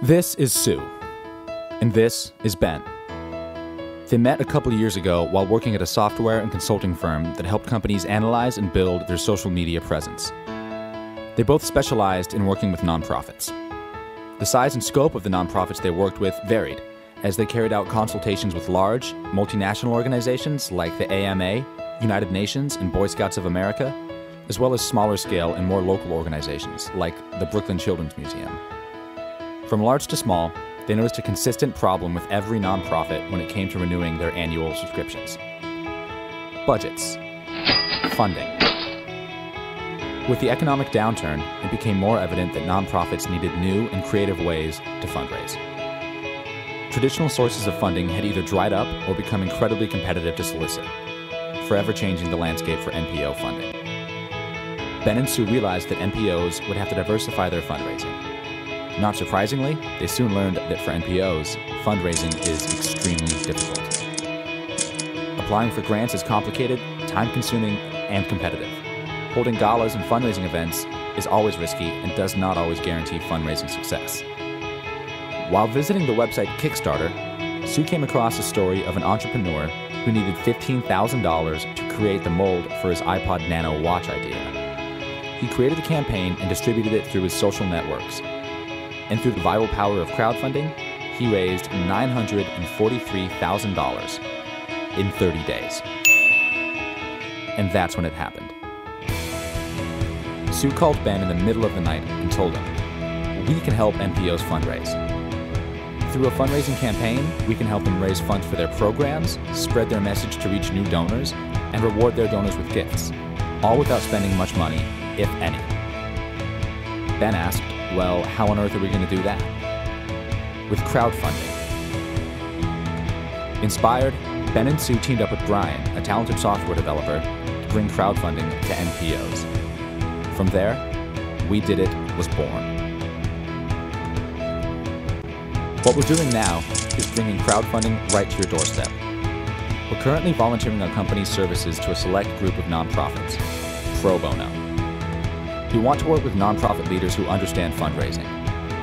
This is Sue, and this is Ben. They met a couple of years ago while working at a software and consulting firm that helped companies analyze and build their social media presence. They both specialized in working with nonprofits. The size and scope of the nonprofits they worked with varied, as they carried out consultations with large, multinational organizations like the AMA, United Nations, and Boy Scouts of America, as well as smaller scale and more local organizations like the Brooklyn Children's Museum. From large to small, they noticed a consistent problem with every nonprofit when it came to renewing their annual subscriptions. Budgets. Funding. With the economic downturn, it became more evident that nonprofits needed new and creative ways to fundraise. Traditional sources of funding had either dried up or become incredibly competitive to solicit, forever changing the landscape for NPO funding. Ben and Sue realized that NPOs would have to diversify their fundraising. Not surprisingly, they soon learned that for NPOs, fundraising is extremely difficult. Applying for grants is complicated, time-consuming, and competitive. Holding galas and fundraising events is always risky and does not always guarantee fundraising success. While visiting the website Kickstarter, Sue came across a story of an entrepreneur who needed $15,000 to create the mold for his iPod Nano watch idea. He created the campaign and distributed it through his social networks. And through the viral power of crowdfunding, he raised $943,000 in 30 days. And that's when it happened. Sue called Ben in the middle of the night and told him, "We can help NPOs fundraise. Through a fundraising campaign, we can help them raise funds for their programs, spread their message to reach new donors, and reward their donors with gifts, all without spending much money, if any." Ben asked, well, how on earth are we going to do that? With crowdfunding. Inspired, Ben and Sue teamed up with Brian, a talented software developer, to bring crowdfunding to NPOs. From there, WeDidIt was born. What we're doing now is bringing crowdfunding right to your doorstep. We're currently volunteering our company's services to a select group of nonprofits, pro bono. We want to work with nonprofit leaders who understand fundraising,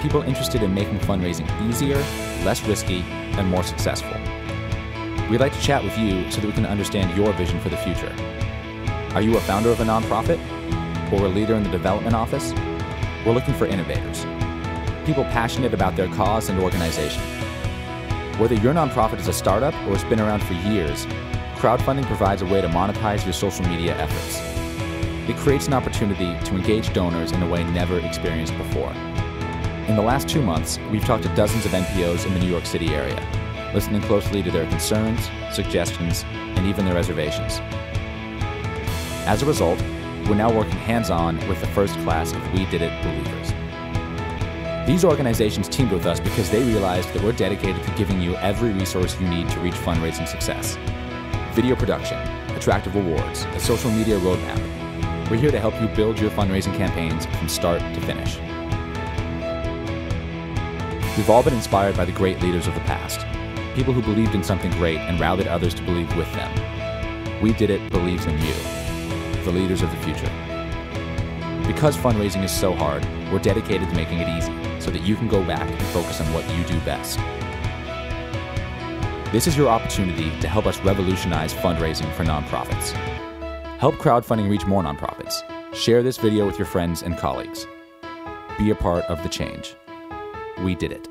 people interested in making fundraising easier, less risky, and more successful. We'd like to chat with you so that we can understand your vision for the future. Are you a founder of a nonprofit? Or a leader in the development office? We're looking for innovators, people passionate about their cause and organization. Whether your nonprofit is a startup or has been around for years, crowdfunding provides a way to monetize your social media efforts. It creates an opportunity to engage donors in a way never experienced before. In the last 2 months, we've talked to dozens of NPOs in the New York City area, listening closely to their concerns, suggestions, and even their reservations. As a result, we're now working hands-on with the first class of WeDidIt believers. These organizations teamed with us because they realized that we're dedicated to giving you every resource you need to reach fundraising success. Video production, attractive rewards, a social media roadmap. We're here to help you build your fundraising campaigns from start to finish. We've all been inspired by the great leaders of the past, people who believed in something great and rallied others to believe with them. WeDidIt believes in you, the leaders of the future. Because fundraising is so hard, we're dedicated to making it easy so that you can go back and focus on what you do best. This is your opportunity to help us revolutionize fundraising for nonprofits. Help crowdfunding reach more nonprofits. Share this video with your friends and colleagues. Be a part of the change. We did it.